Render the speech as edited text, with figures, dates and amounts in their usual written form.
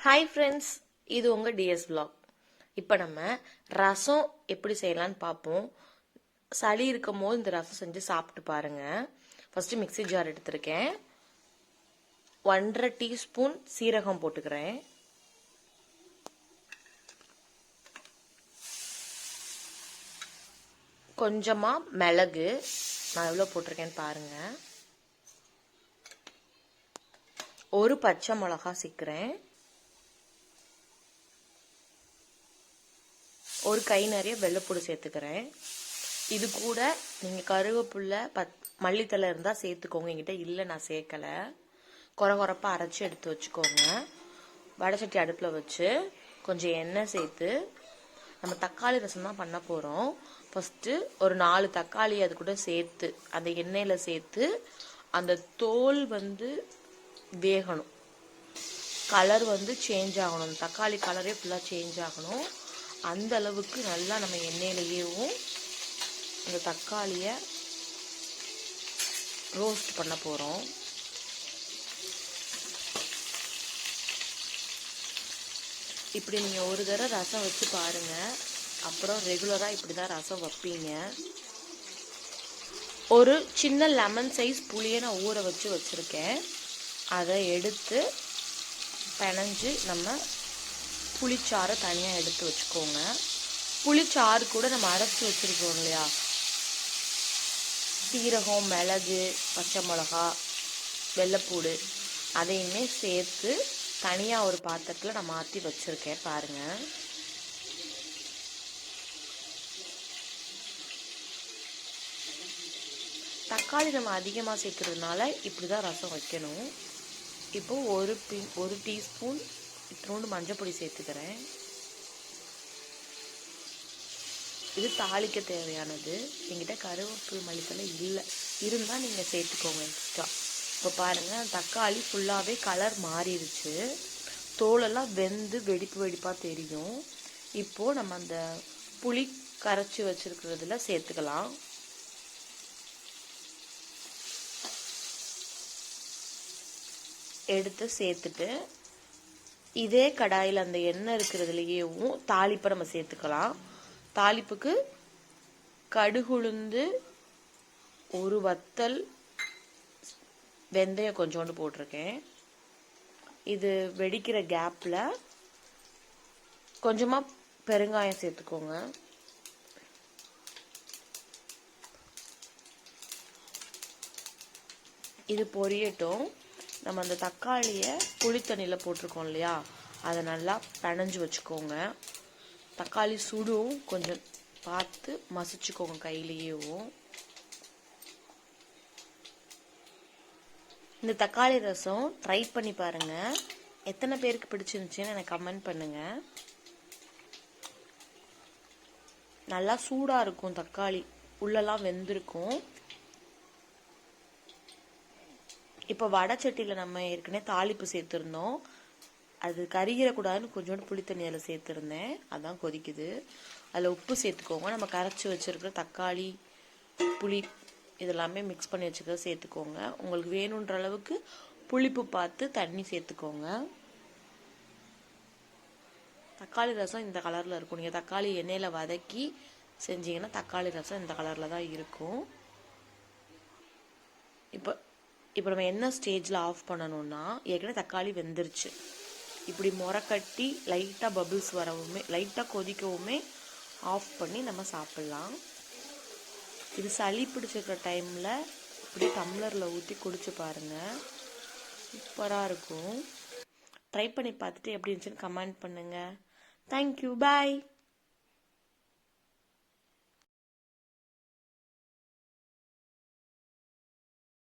Hi friends, இது உங்கள் DS vlog. இப்போ நம்ம ரசம் எப்படி செய்யலான்னு பார்ப்போம். சளி இருக்கும் போது இந்த ரசம் செஞ்சு சாப்பிட்டு பாருங்க. ஃபர்ஸ்ட் மிக்ஸி ஜார் எடுத்திருக்கேன். 1.5 டீஸ்பூன் சீரகம் போட்டுக்கிறேன். கொஞ்சமா மிளகு, நான் எவ்வளோ போட்டிருக்கேன்னு பாருங்க. ஒரு பச்சை மிளகா சிக்கிறேன். ஒரு கை நிறைய வெள்ளைப்பூடு சேர்த்துக்கிறேன். இது கூட நீங்கள் கருவேப்பிலை மல்லித்தலை இருந்தால் சேர்த்துக்கோங்க. என்கிட்ட இல்லை, நான் சேர்க்கலை. குறப்பாக அரைச்சி எடுத்து வச்சுக்கோங்க. வடைச்சட்டி அடுப்பில் வச்சு கொஞ்சம் எண்ணெய் சேர்த்து நம்ம தக்காளி ரசம் தான் பண்ண போகிறோம். ஃபஸ்ட்டு ஒரு 4 தக்காளி அது கூட சேர்த்து அந்த எண்ணெயில் சேர்த்து அந்த தோல் வேகணும். கலர் சேஞ்ச் ஆகணும். தக்காளி கலரே ஃபுல்லாக சேஞ்ச் ஆகணும். அந்த அளவுக்கு நல்லா நம்ம எண்ணெயிலேயும் அந்த தக்காளியை ரோஸ்ட் பண்ண போகிறோம். இப்படி நீங்கள் ஒரு தடவை ரசம் வச்சு பாருங்கள். அப்புறம் ரெகுலராக இப்படி தான் ரசம் வைப்பீங்க. ஒரு சின்ன லெமன் சைஸ் புளியை நான் ஊற வச்சுருக்கேன். அதை எடுத்து பிணைஞ்சு நம்ம புளிச்சாறை தனியாக எடுத்து வச்சுக்கோங்க. புளிச்சாறு கூட நம்ம அரைச்சி வச்சுருக்கோம் இல்லையா, சீரகம், மிளகு, பச்சை மிளகா, வெள்ளைப்பூடு, அதையுமே சேர்த்து தனியாக ஒரு பாத்திரத்தில் நான் மாற்றி வச்சுருக்கேன் பாருங்கள். தக்காளி நம்ம அதிகமாக சேர்க்கறதுனால இப்படி தான் ரசம் வைக்கணும். இப்போது ஒரு டீஸ்பூன் இத்தினோண்டு மஞ்சள் பொடி சேர்த்துக்கிறேன். இது தாளிக்க தேவையானது. என்கிட்ட கருவேப்பிலை மல்லித்தலை இல்லை, இருந்தால் நீங்கள் சேர்த்துக்கோங்க எக்ஸ்ட்ரா. இப்போ பாருங்கள், தக்காளி ஃபுல்லாகவே கலர் மாறிடுச்சு. தோலெல்லாம் வெந்து வெடிப்பாக தெரியும். இப்போது நம்ம அந்த புளி கரைச்சி வச்சுருக்கிறதுல சேர்த்துக்கலாம். எடுத்து சேர்த்துட்டு இதே கடாயில் அந்த எண்ணெய் இருக்கிறதுலையும் தாளிப்பை நம்ம சேர்த்துக்கலாம். தாளிப்புக்கு கடுகுளுந்து, ஒரு வத்தல், வெந்தயம் கொஞ்சோண்டு போட்டிருக்கேன். இது வெடிக்கிற கேப்பில் கொஞ்சமாக பெருங்காயம் சேர்த்துக்கோங்க. இது பொரியட்டும். நம்ம அந்த தக்காளியை புளித்தண்ணியில் போட்டிருக்கோம் இல்லையா, அதை நல்லா பிணைஞ்சு வச்சுக்கோங்க. தக்காளி சுடும், கொஞ்சம் பார்த்து மசிச்சுக்கோங்க கையிலேயும். இந்த தக்காளி ரசம் ட்ரை பண்ணி பாருங்கள். எத்தனை பேருக்கு பிடிச்சிருந்துச்சுன்னு எனக்கு கமெண்ட் பண்ணுங்கள். நல்லா சூடாக இருக்கும், தக்காளி உள்ளெல்லாம் வெந்திருக்கும். இப்போ வடைச்சட்டியில் நம்ம ஏற்கனவே தாளிப்பு சேர்த்துருந்தோம். அது கரிகிடக்கூடாதுன்னு கொஞ்சோண்டு புளித்தண்ணி அதில் சேர்த்துருந்தேன். அதான் கொதிக்குது. அதில் உப்பு சேர்த்துக்கோங்க. நம்ம கரைச்சி வச்சுருக்கிற தக்காளி, புளி இதெல்லாமே மிக்ஸ் பண்ணி வச்சுக்கிறத சேர்த்துக்கோங்க. உங்களுக்கு வேணுன்ற அளவுக்கு புளிப்பு பார்த்து தண்ணி சேர்த்துக்கோங்க. தக்காளி ரசம் இந்த கலரில் இருக்கும். நீங்கள் தக்காளி எண்ணெயில் வதக்கி செஞ்சீங்கன்னா தக்காளி ரசம் இந்த கலரில் தான் இருக்கும். இப்போ நம்ம என்ன ஸ்டேஜில் ஆஃப் பண்ணணும்னா, ஏற்கனவே தக்காளி வெந்துருச்சு. இப்படி முறைக்கட்டி லைட்டாக பபிள்ஸ் வரவுமே, லைட்டாக கொதிக்கவுமே ஆஃப் பண்ணி நம்ம சாப்பிட்லாம். இது சளி பிடிச்சிருக்கிற டைமில் இப்படி டம்ளரில் ஊற்றி குடிச்சு பாருங்கள். சூப்பராக இருக்கும். ட்ரை பண்ணி பார்த்துட்டு எப்படி இருந்துச்சுன்னு கமெண்ட் பண்ணுங்கள். தேங்க்யூ, பாய்.